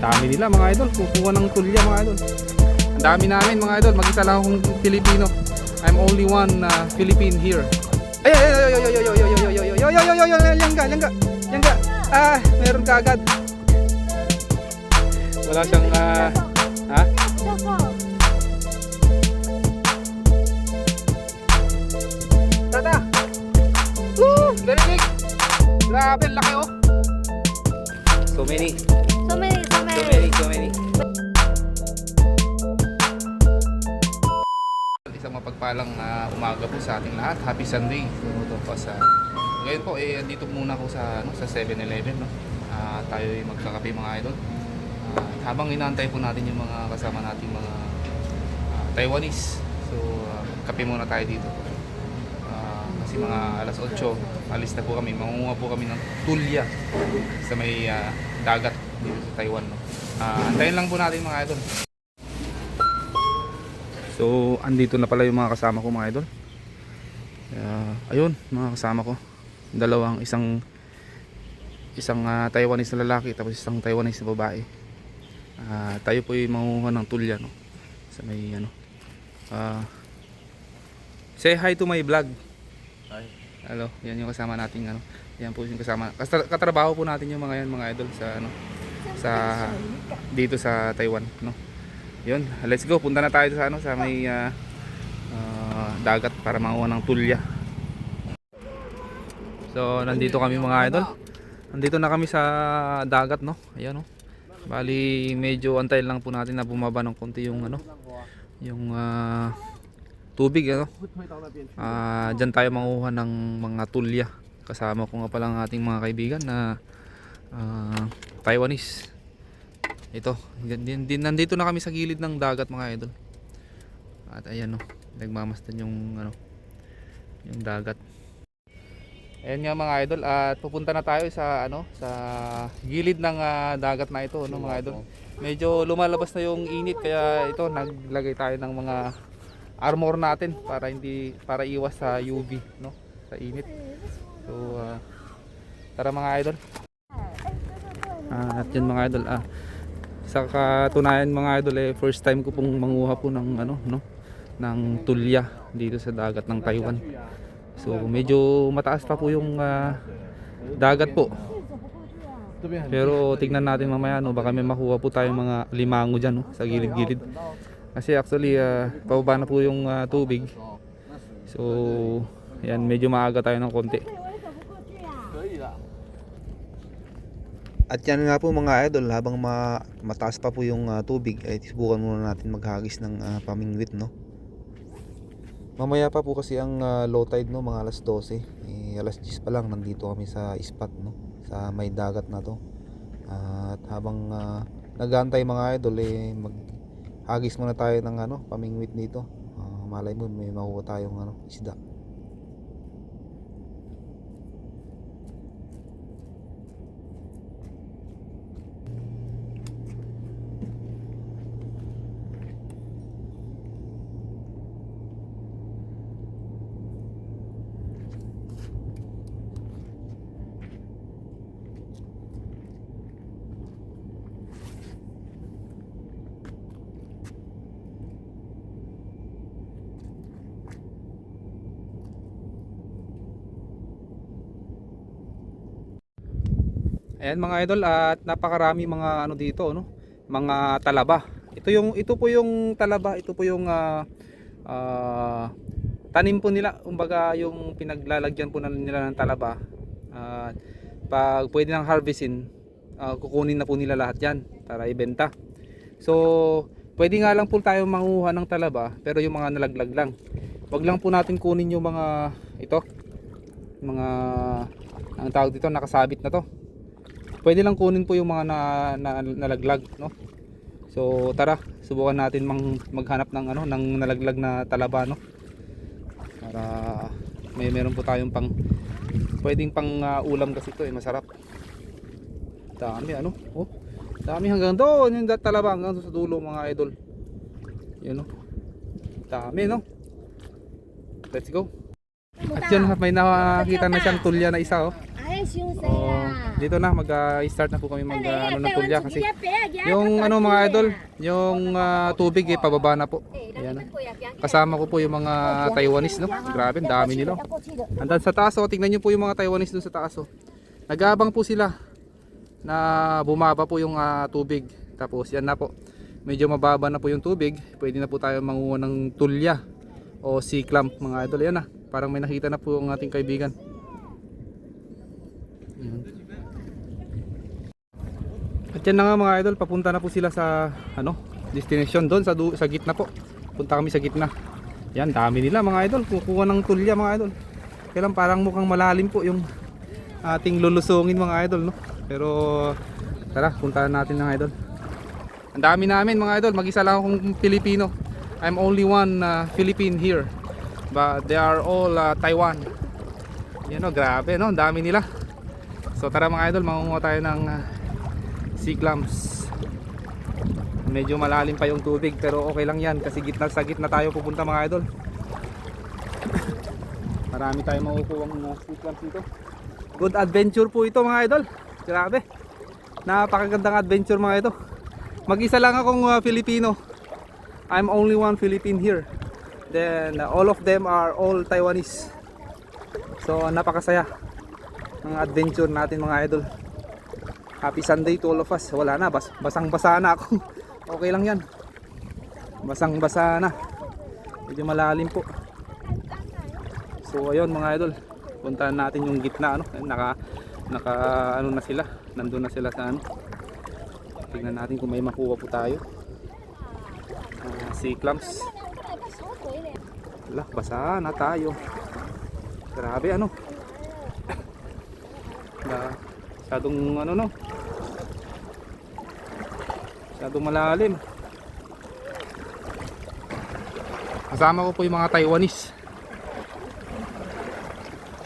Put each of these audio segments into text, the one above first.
Dami nila mga idol, kukuha ng tulya mga idol. Ang dami namin mga idol, mag-isa lang akong Pilipino. I'm only one Philippine here. Ay ay ay ay ay ay ay ay ay ay yan ka. Ah, meron ka agad. Wala siyang ha? Tata. Woo! Very big. Grabe, laki oh. So many. Isang mapagpalang umaga po sa ating lahat. Happy Sunday. So, ngayon po andito muna ako sa 7-Eleven, no. Tayo ay magkakape mga idol. Habang inaantay po natin yung mga kasama nating mga Taiwanese. So kape muna tayo dito. Kasi mga alas 8, alis na po kami. Mangunguha po kami ng tulya sa may dagat dito sa Taiwan, no. Antayin lang po natin mga idol. So andito na pala yung mga kasama ko mga idol. Ayun mga kasama ko. Isang Taiwanese na lalaki tapos isang Taiwanese na babae. Tayo po ay mangunguha ng tulya, no, sa may say hi to my vlog. Hi. Hello, yan yung kasama nating yan po yung kasama. Katrabaho po natin yung mga yan mga idol sa dito sa Taiwan, no. Yun, let's go. Punta na tayo sa may dagat para manguha ng tulya. So nandito kami mga idol. Nandito na kami sa dagat, no. Ayan, no. Bali medyo antayin lang po natin na bumaba ng konti yung yung tubig, diyan tayo manguha ng mga tulya. Kasama ko nga pala ang ating mga kaibigan na Taiwanese. Ito, nandito na kami sa gilid ng dagat mga idol. At ayan, no, nagmamasdan yung yung dagat. Ayan nga mga idol, at pupunta na tayo sa sa gilid ng dagat na ito, no mga idol. Medyo lumalabas na yung init kaya ito naglagay tayo ng mga armor natin para iwas sa UV, no, sa init. So tara mga idol. At yun mga idol, sa katunayan mga idol, first time ko pong manguha po ng ng tulya dito sa dagat ng Taiwan. So medyo mataas pa po yung dagat po. Pero tignan natin mamaya, no, baka may makuha po tayong mga limango diyan, no, sa gilid-gilid. Kasi actually pababa na po yung tubig. So yan, medyo maaga tayo ng konti. At yan nga po mga idol, habang mataas pa po yung tubig, ay subukan muna natin maghagis ng pamingwit, no. Mamaya pa po kasi ang low tide, no, mga alas 12. Alas 10 pa lang nandito kami sa spot, no, sa may dagat na to. At habang nag-aantay mga idol, maghagis muna tayo ng pamingwit dito. Malay mo may makuha tayong isda. Ayan mga idol, at napakarami mga dito, no, mga talaba. Ito po yung talaba, ito po yung tanim po nila, kumbaga yung pinaglalagyan po nila ng talaba. Pag pwede nang harvestin, kukunin na po nila lahat yan para ibenta. So pwede nga lang po tayo manguha ng talaba, pero yung mga nalaglag lang. Wag lang po natin kunin yung mga mga ang tawag dito, nakasabit na to. Pwede lang kunin po yung mga nalaglag, no. So tara, subukan natin maghanap ng ng nalaglag na talaba, no. Para meron po tayong pwedeng ulam kasi ito, masarap. Dami dami hanggang doon yung talaba, hanggang sa dulo mga idol. Yun, no. Dami, no. Let's go. At yun, may nakakita na siyang tulya na isa, oh. Ayos yung saya. dito na mag-start na po kami ano ng tulya kasi yung ano mga idol, yung tubig pababa na po. Ayan, kasama ko po yung mga Taiwanese, no? Grabe, ang dami nila. Andan sa taas, tingnan niyo po yung mga Taiwanese doon sa taas. Nag-aabang po sila na bumaba po yung tubig. Tapos yan na po. Medyo mababa na po yung tubig. Pwede na po tayo manguha ng tulya o sea clam mga idol. Yan na. Parang may nakita na po ang ating kaibigan. At yan na nga mga idol, papunta na po sila sa destination doon sa gitna po. Punta kami sa gitna. Yan, dami nila mga idol, kukuha ng tulya mga idol. Kailan parang mukhang malalim po yung ating lulusungin mga idol, no? Pero tara, puntahan natin mga idol. Ang dami namin mga idol, mag-isa lang akong Pilipino. I'm only one Philippine here. But they are all Taiwan. Yan o, grabe no, ang dami nila. So tara mga idol, mangunguha tayo ng sea clams. Medyo malalim pa yung tubig pero okay lang yan kasi sa gitna tayo pupunta mga idol. Marami tayong makukuha ng sea clams dito. Good adventure po ito mga idol. Grabe. Napakagandang adventure mga ito. Mag-isa lang akong Filipino. I'm only one Philippine here. Then all of them are all Taiwanese. So napakasaya ng adventure natin mga idol. Happy Sunday to all of us. Wala na, basang-basa na ako. Okay lang yan. Basang-basa na. Medyo malalim po. So ayun mga idol, puntahan natin yung gitna naka ano na sila. Nandun na sila sa Tingnan natin kung may makuha po tayo. Sea clams. Wala, basa na tayo. Grabe masyadong masyadong malalim. Kasama ko po yung mga Taiwanese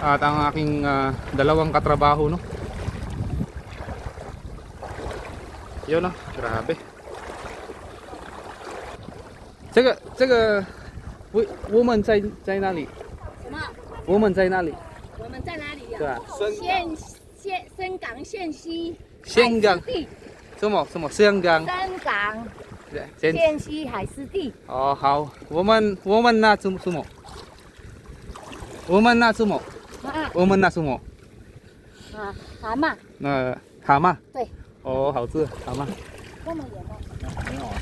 at ang aking dalawang katrabaho yun grabe. 这个 woman 在哪里？什么？ woman 在哪里？我们在哪里呀、对吧？深港县西香港海湿地，什么香港？深港先县西海湿地。哦好，我们那什么？woman那什么？woman那什么？蛤蟆。蛤蟆。对。哦，好吃蛤蟆。那么远吗？没有啊，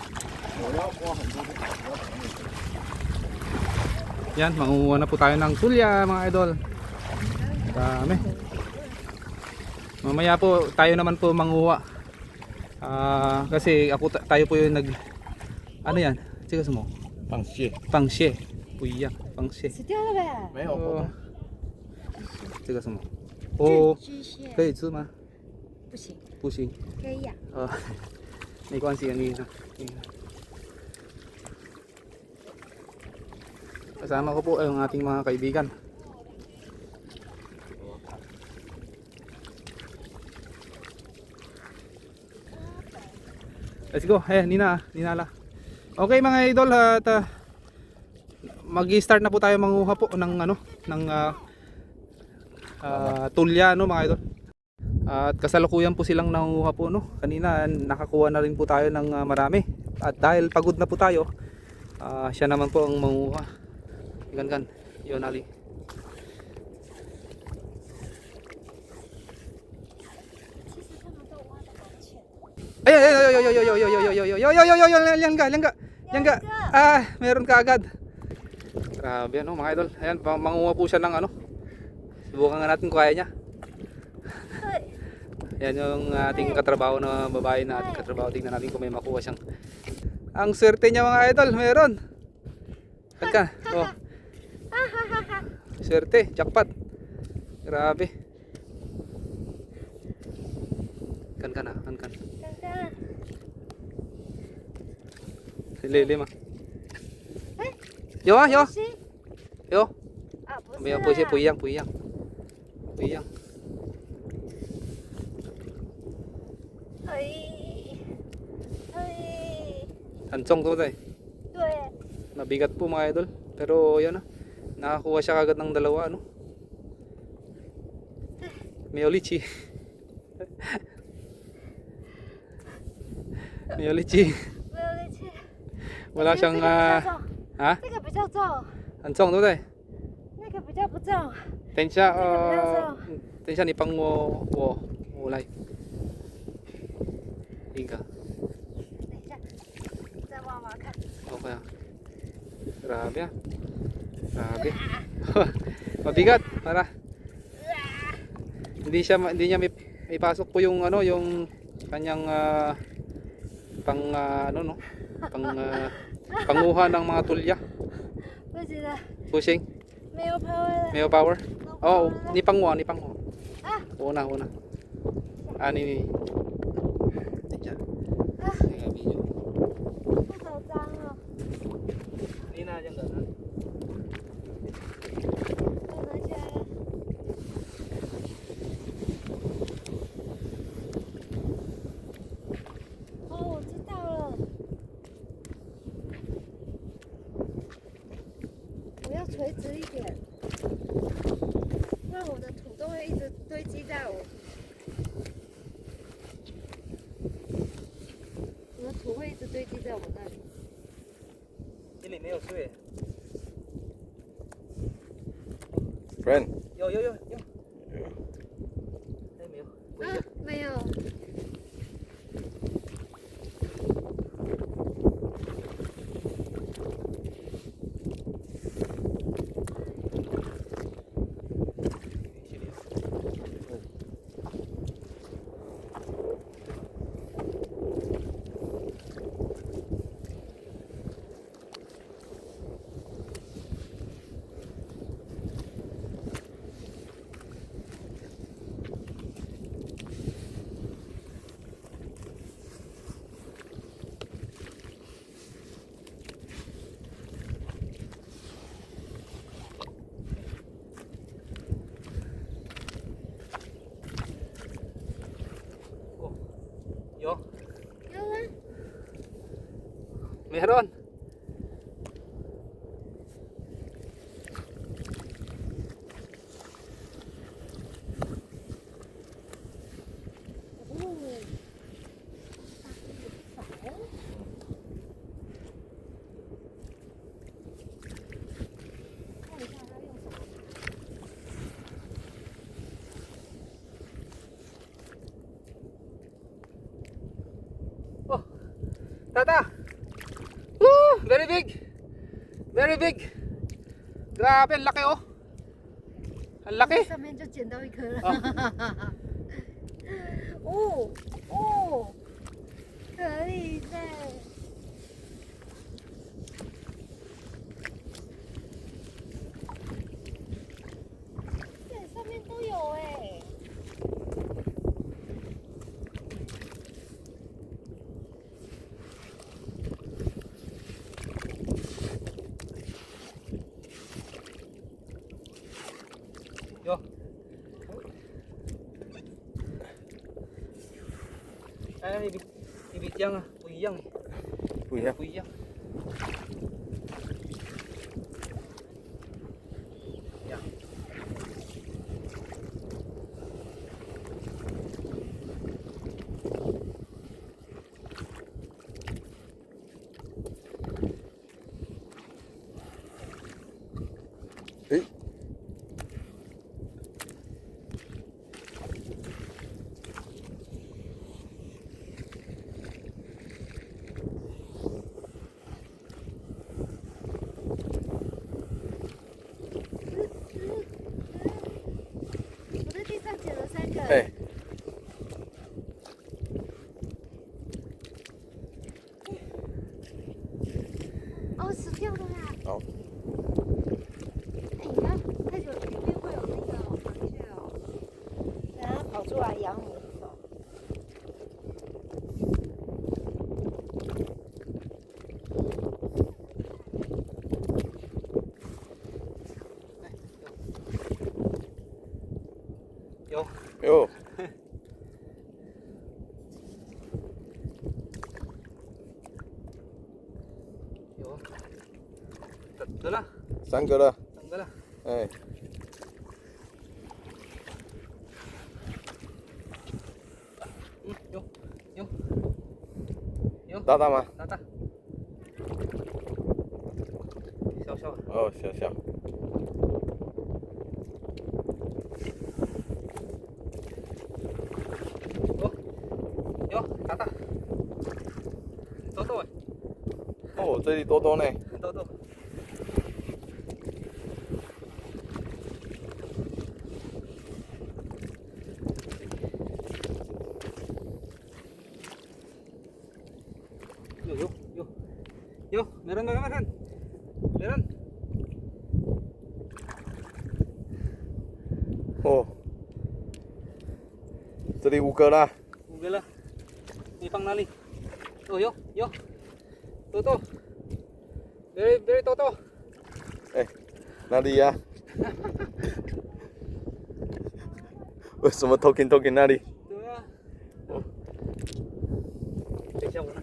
我要挖很多的。 Yan, mangunguha na po tayo ng tulya mga idol. Dami. Mamaya po tayo naman po manguha. Kasi tayo po yung ano yan? Sige mo. 螃蟹螃蟹不一样，螃蟹。死掉了呗。没有活的，这个什么？哦，巨蟹可以吃吗？不行，不行。可以呀、没关系，你。Kasama ko po ay ang ating mga kaibigan. Let's go. Ninala. Okay mga idol, at mag-i-start na po tayo manguha po ng tulya mga idol. At kasalukuyan po silang nanguha po Kanina nakakuha na rin po tayo ng marami. At dahil pagod na po tayo, siya naman po ang manguha. Gan yun Ali. Ay langga. Meron ka agad. Grabe mga idol. Ayan, manguha po siya ng Subukan nga natin kung kaya niya. Yan yung ating katrabaho na babae na ating katrabaho. Tingnan natin kung may makuha siyang. Ang swerte niya mga idol, meron. Ka. Oh. Swerte, jackpot. Grabe. Kan. Lilim ah. Yo. 没有，不一样。很重对不对？ 对。 Mabigat po mga idol. Pero yan nakakuha siya kagad ng dalawa May ulichi. 没有力气，没有力气。 wala 我觉 siyang 得这个比较重， ha? 这个比较重， Ang song, tuloy. 那个比较不重。 Tensya, 这个比较重。 tensya ni pang wo ulay. Iga. 等一下，再挖挖看。 Okay. Grabe ah. Grabe. Mabigat, para. Hindi niya may pasok po yung ano, yung kanyang pang ano no, pang panguha ng mga tulya. 不行了， Pushing, 没有 power 了。 may power. No Oh, power 了 ni pangwa, ni pangwa. Ah. Una. Ani. Tensya. 啊， Video. 好脏哦。 Hindi na dyan ganun. 我拿起来了。哦，我知道了。我要垂直一点，不然我的土都会一直堆积在我的土会一直堆积在我那里。 Hindi, may uswe. Friend. Yo. Ay, may 啊，没有。 Yo. 有啊， Meron. 哦，少。看一下他用什么。 Oh. Tata. Woo! Very big. Very big. Grabe, ang laki oh. Ang laki. 上面就捡到一颗了。啊哦哦，可以的。对，上面都有哎。Yo. Ay, ibig yang ah. Puyang eh. Kuya. Puyang. Yan. Hey. Hey. 哦，死掉了啦！好。哎，你看，太久里面会有那个螃蟹哦，然后跑出来咬你的手。Yo. Yo. Yo. Tatlo na. 3个了。 Tanggal na. 哎。Yo. Yo. 大大吗？大大。小小。哦，小小。哦，有大大。多多哎，哦，这里多多呢。多多。Yo, meron. Meron. 哦，这里5个啦。 Google lah. May pang nali. Oh, yo. Toto. Very Toto. 哎，哪里呀？为什么 talking 那里？ Ito na. Oh. Teka muna.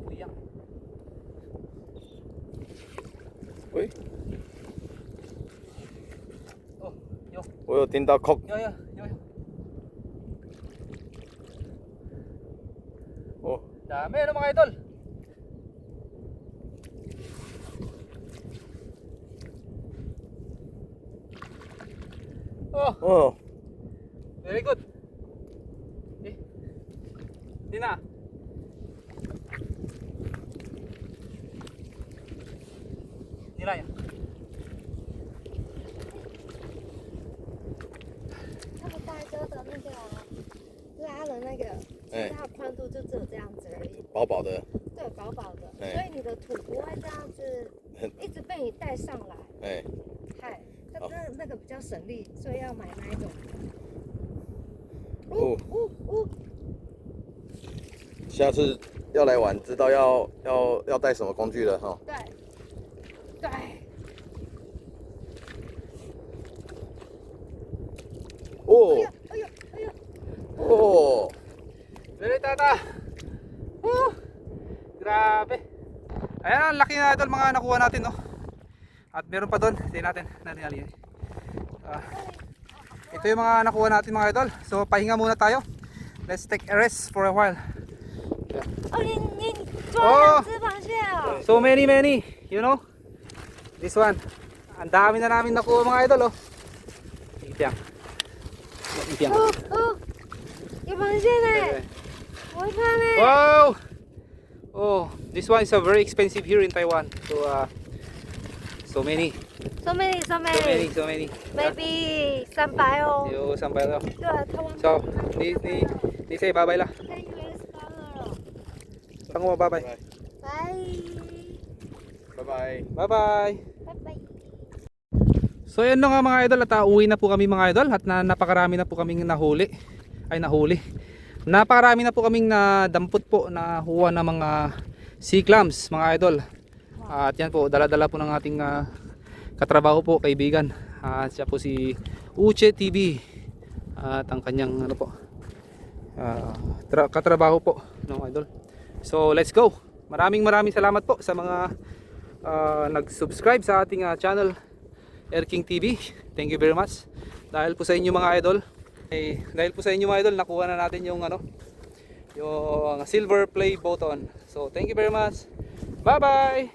Uyak. 喂， Oh, yo. 我有听到 cock。 Yo. 哦， Dami ano mga idol. Oh, 哦， very good. Eh. Di na. Nila yan. 他们大哥的那个拉的那个，哎它的宽度就只有这样子而已，饱饱的。对，薄薄的，哎所以你的土不会这样子一直被你带上来。哎，嗨，那个比较省力，所以要买那一种。哦哦，下次要来玩，知道要带什么工具了哈。对，对，哦哎呦，哦， Very tata. Grabe. Ayan, ang laki na idol mga nakuha natin, no. At meron pa doon. Tingnan natin. Ito yung mga nakuha natin mga idol. So pahinga muna tayo. Let's take a rest for a while. 哦，你抓两只螃蟹哦。 So many, you know. This one. Ang dami na namin nakuha mga idol, oh. Ipiyang. Ipiyang. 哦，有螃蟹呢，我会看呢。 Wow! Oh, this one is a very expensive here in Taiwan. So many. So many. Maybe 300哦。有300了。对啊，台湾。 So,你say bye bye啦。 10 US dollar 哦。 Pango mo bye bye. 拜拜拜。 Bye bye. 拜拜。 So yan na nga mga idol at uwi na po kami mga idol at napakarami na po kaming nahuli. Napakarami na po kaming nadampot po na huwa ng mga sea clams mga idol. At yan po, dala-dala po ng ating katrabaho po, kaibigan. Siya po si Uche TV. At ang kanyang ano po, katrabaho po ng idol. So let's go. Maraming salamat po sa mga nag-subscribe sa ating channel Erking TV. Thank you very much. Dahil po sa inyo mga idol, nakuha na natin yung yung silver play button. So thank you very much. Bye bye.